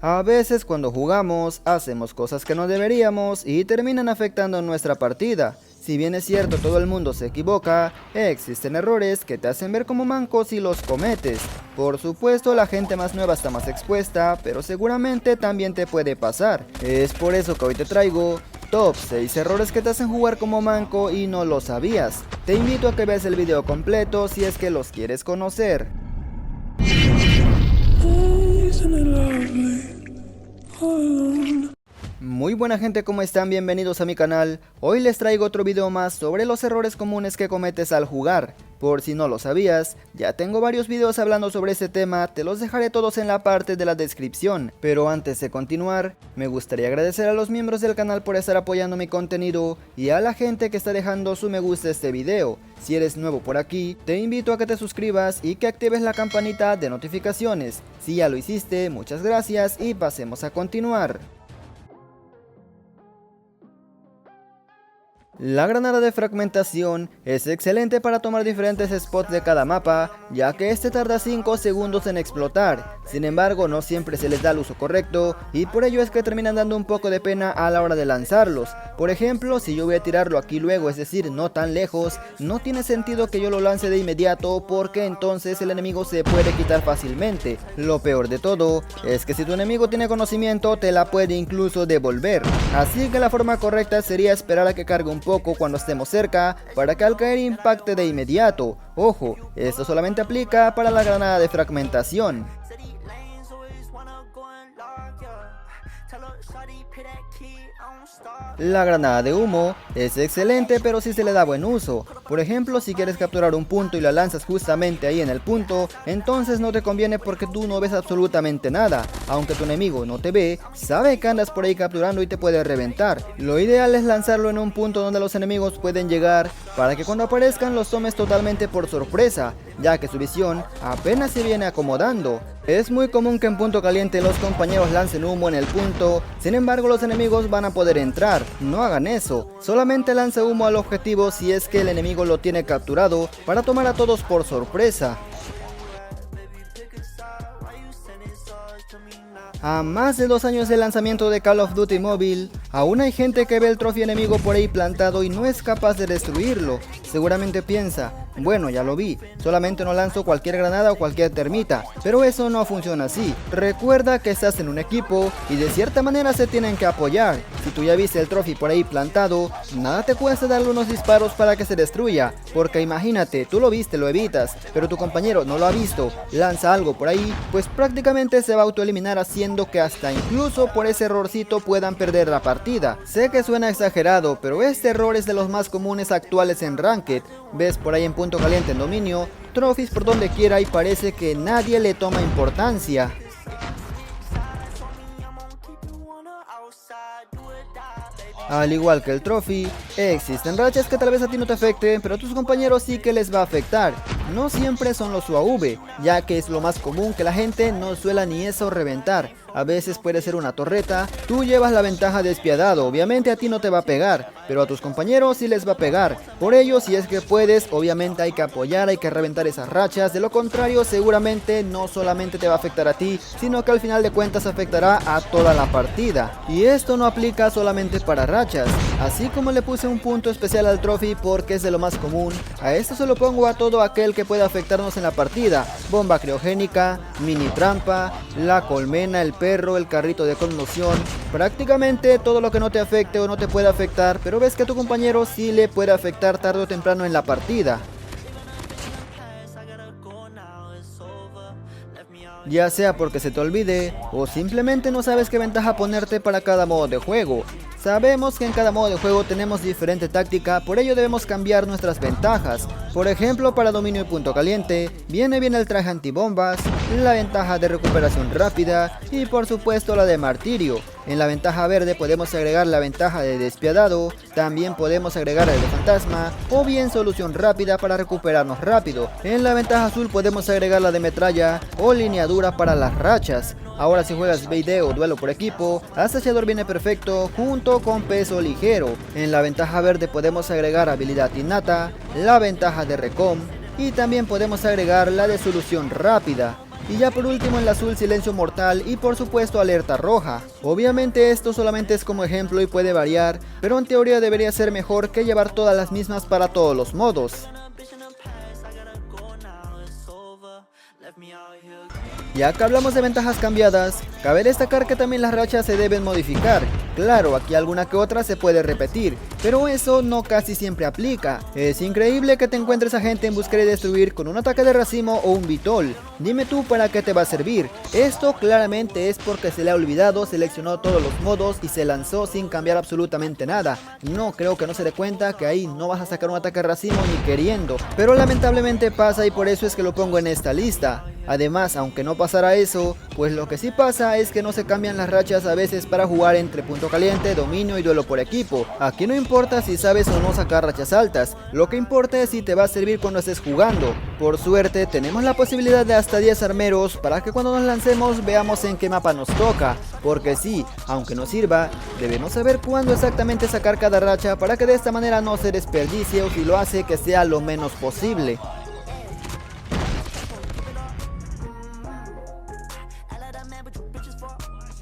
A veces cuando jugamos, hacemos cosas que no deberíamos y terminan afectando nuestra partida. Si bien es cierto todo el mundo se equivoca, existen errores que te hacen ver como manco si los cometes. Por supuesto la gente más nueva está más expuesta, pero seguramente también te puede pasar. Es por eso que hoy te traigo Top 6 errores que te hacen jugar como manco y no lo sabías. Te invito a que veas el video completo si es que los quieres conocer. Muy buena gente, ¿cómo están? Bienvenidos a mi canal. Hoy les traigo otro video más sobre los errores comunes que cometes al jugar. Por si no lo sabías, ya tengo varios videos hablando sobre este tema, te los dejaré todos en la parte de la descripción. Pero antes de continuar, me gustaría agradecer a los miembros del canal por estar apoyando mi contenido y a la gente que está dejando su me gusta a este video. Si eres nuevo por aquí, te invito a que te suscribas y que actives la campanita de notificaciones. Si ya lo hiciste, muchas gracias y pasemos a continuar. La granada de fragmentación es excelente para tomar diferentes spots de cada mapa, ya que este tarda 5 segundos en explotar. Sin embargo, no siempre se les da el uso correcto y por ello es que terminan dando un poco de pena a la hora de lanzarlos. Por ejemplo, si yo voy a tirarlo aquí luego, es decir, no tan lejos, no tiene sentido que yo lo lance de inmediato porque entonces el enemigo se puede quitar fácilmente. Lo peor de todo es que si tu enemigo tiene conocimiento te la puede incluso devolver. Así que la forma correcta sería esperar a que cargue un poco cuando estemos cerca para que al caer impacte de inmediato. Ojo, esto solamente aplica para la granada de fragmentación. La granada de humo es excelente, pero si se le da buen uso. Por ejemplo, si quieres capturar un punto y la lanzas justamente ahí en el punto, entonces no te conviene porque tú no ves absolutamente nada. Aunque tu enemigo no te ve, sabe que andas por ahí capturando y te puede reventar. Lo ideal es lanzarlo en un punto donde los enemigos pueden llegar para que cuando aparezcan los tomes totalmente por sorpresa, ya que su visión apenas se viene acomodando. Es muy común que en punto caliente los compañeros lancen humo en el punto, sin embargo los enemigos van a poder entrar. No hagan eso, solamente lance humo al objetivo si es que el enemigo lo tiene capturado para tomar a todos por sorpresa. A más de 2 años del lanzamiento de Call of Duty Mobile, aún hay gente que ve el trofeo enemigo por ahí plantado y no es capaz de destruirlo. Seguramente piensa, bueno, ya lo vi, solamente no lanzo cualquier granada o cualquier termita, pero eso no funciona así. Recuerda que estás en un equipo y de cierta manera se tienen que apoyar. Si tú ya viste el trofeo por ahí plantado, nada te cuesta darle unos disparos para que se destruya, porque imagínate, tú lo viste, lo evitas, pero tu compañero no lo ha visto, lanza algo por ahí, pues prácticamente se va a autoeliminar haciendo que hasta incluso por ese errorcito puedan perder la partida. Sé que suena exagerado, pero este error es de los más comunes actuales en Ranked. Ves por ahí en punto caliente en dominio, trophies por donde quiera y parece que nadie le toma importancia. Al igual que el trophy, existen rachas que tal vez a ti no te afecten, pero a tus compañeros sí que les va a afectar. No siempre son los UAV, ya que es lo más común que la gente no suela ni eso reventar. A veces puede ser una torreta, tú llevas la ventaja despiadado, obviamente a ti no te va a pegar, pero a tus compañeros sí les va a pegar. Por ello, si es que puedes, obviamente hay que apoyar, hay que reventar esas rachas, de lo contrario seguramente no solamente te va a afectar a ti, sino que al final de cuentas afectará a toda la partida. Y esto no aplica solamente para rachas, así como le puse un punto especial al trophy porque es de lo más común, a esto se lo pongo a todo aquel que pueda afectarnos en la partida: bomba criogénica, mini trampa, la colmena, el perro, el carrito de conmoción, prácticamente todo lo que no te afecte o no te pueda afectar, pero ves que a tu compañero sí le puede afectar tarde o temprano en la partida. Ya sea porque se te olvide o simplemente no sabes qué ventaja ponerte para cada modo de juego. Sabemos que en cada modo de juego tenemos diferente táctica, por ello debemos cambiar nuestras ventajas. Por ejemplo, para dominio y punto caliente, viene bien el traje antibombas, la ventaja de recuperación rápida y por supuesto la de martirio. En la ventaja verde podemos agregar la ventaja de despiadado, también podemos agregar el de fantasma o bien solución rápida para recuperarnos rápido. En la ventaja azul podemos agregar la de metralla o lineadura para las rachas. Ahora si juegas video o duelo por equipo, asociador viene perfecto junto con peso ligero. En la ventaja verde podemos agregar habilidad innata, la ventaja de recom y también podemos agregar la de solución rápida. Y ya por último el azul silencio mortal y por supuesto alerta roja. Obviamente esto solamente es como ejemplo y puede variar, pero en teoría debería ser mejor que llevar todas las mismas para todos los modos. Ya que hablamos de ventajas cambiadas, cabe destacar que también las rachas se deben modificar. Claro, aquí alguna que otra se puede repetir, pero eso no casi siempre aplica. Es increíble que te encuentres a gente en buscar y destruir con un ataque de racimo o un vitol. Dime tú para qué te va a servir. Esto claramente es porque se le ha olvidado, seleccionó todos los modos y se lanzó sin cambiar absolutamente nada. No creo que no se dé cuenta que ahí no vas a sacar un ataque de racimo ni queriendo, pero lamentablemente pasa y por eso es que lo pongo en esta lista. Además, aunque no pasara eso, pues lo que sí pasa es que no se cambian las rachas a veces para jugar entre punto caliente, dominio y duelo por equipo. Aquí no importa si sabes o no sacar rachas altas, lo que importa es si te va a servir cuando estés jugando. Por suerte tenemos la posibilidad de hasta 10 armeros para que cuando nos lancemos veamos en qué mapa nos toca, porque sí, aunque no sirva, debemos saber cuándo exactamente sacar cada racha para que de esta manera no se desperdicie o si lo hace que sea lo menos posible.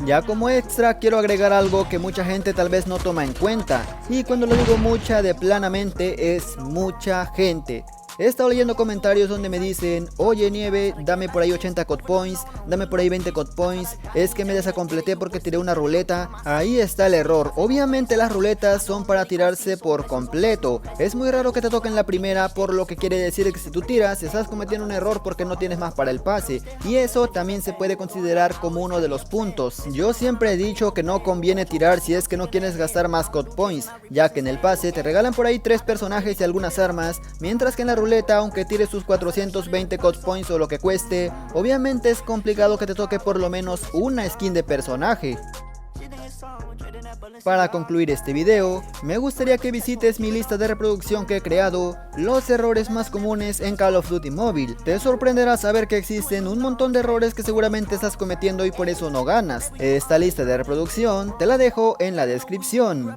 Ya como extra quiero agregar algo que mucha gente tal vez no toma en cuenta, y cuando lo digo mucha de planamente es mucha gente. He estado leyendo comentarios donde me dicen: oye Nieve, dame por ahí 80 code points, dame por ahí 20 code points, es que me desacompleté porque tiré una ruleta. Ahí está el error. Obviamente las ruletas son para tirarse por completo. Es muy raro que te toquen la primera, por lo que quiere decir que si tú tiras estás cometiendo un error porque no tienes más para el pase, y eso también se puede considerar como uno de los puntos. Yo siempre he dicho que no conviene tirar si es que no quieres gastar más code points, ya que en el pase te regalan por ahí 3 personajes y algunas armas, mientras que en la ruleta, aunque tires sus 420 code points o lo que cueste, obviamente es complicado que te toque por lo menos una skin de personaje. Para concluir este video, me gustaría que visites mi lista de reproducción que he creado, los errores más comunes en Call of Duty Mobile. Te sorprenderá saber que existen un montón de errores que seguramente estás cometiendo y por eso no ganas. Esta lista de reproducción te la dejo en la descripción.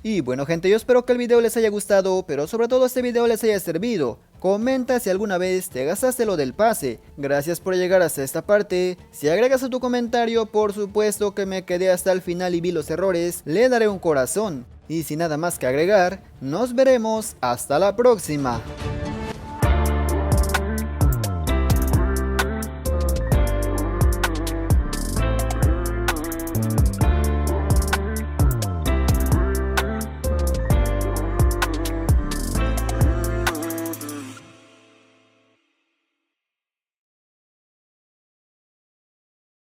Y bueno gente, yo espero que el video les haya gustado, pero sobre todo este video les haya servido. Comenta si alguna vez te gastaste lo del pase. Gracias por llegar hasta esta parte. Si agregas a tu comentario, por supuesto que me quedé hasta el final y vi los errores, le daré un corazón. Y sin nada más que agregar, nos veremos hasta la próxima.